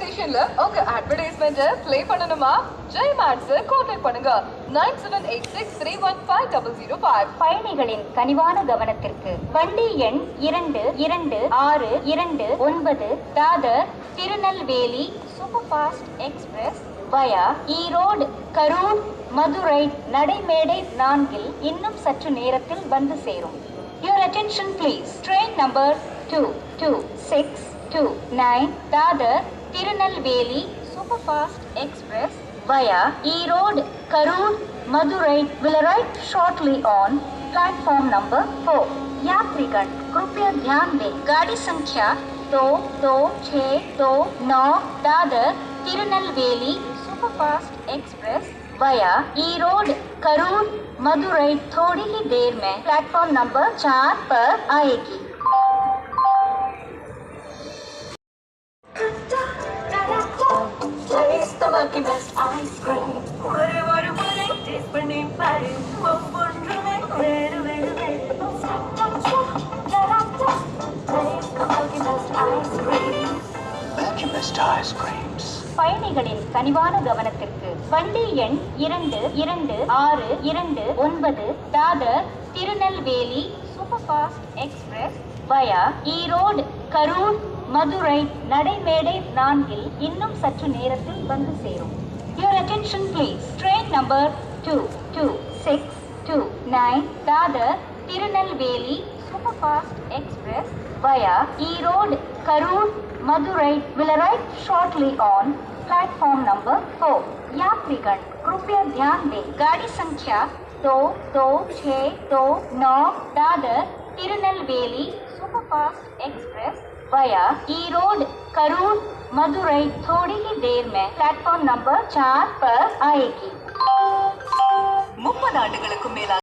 ஸ்டேஷன்ல உங்க advertisement play பண்ணணுமா? ஜெய் மேட்ஸ் கான்டாக்ட் பண்ணுங்க 9786315005. பயணிகளின் கனிவான கவனத்திற்கு வண்டி எண் 222629 Dadar Tirunelveli super fast express via Erode Karur Madurai நடைமேடை 4 இன்னும் சற்று நேரத்தில் வந்து சேரும். Your attention please. Train number 22629 Dadar Tirunelveli super fast express via Erode, Karur, Madurai will arrive shortly on platform number 4. यात्रीगण कृपया ध्यान दें, गाड़ी संख्या 2269 Dadar Tirunelveli superfast express via Erode, Karur, Madurai थोड़ी ही देर में प्लेटफॉर्म नंबर 4 पर आएगी. Taste the Milky Best ice cream. What taste பண்ணி பாரு ஒவ்வொன்றுமே வேறு வேறு வேறு. Taste the Milky Best ice cream. Milky Best ice creams. பயணிகளின் கனிவான கவனத்திற்கு வண்டி எண் 222629 Dadar Tirunelveli super fast express via Erode Karur Madurai நடைமேடை 4 இன்னும் சற்று நேரத்தில் வந்து சேரும். Your attention please. Train number 22629 Dadar Tirunelveli super fast express via Erode Karur Madurai will arrive shortly on platform number 4. यात्रीगण कृपया ध्यान दें, गाड़ी संख्या 2269 Dadar Tirunelveli superfast express via Erode Karur Madurai थोड़ी ही देर में प्लेटफॉर्म नंबर 4 पर आएगी. 30 ஆண்டுகளுக்கும் மேலாக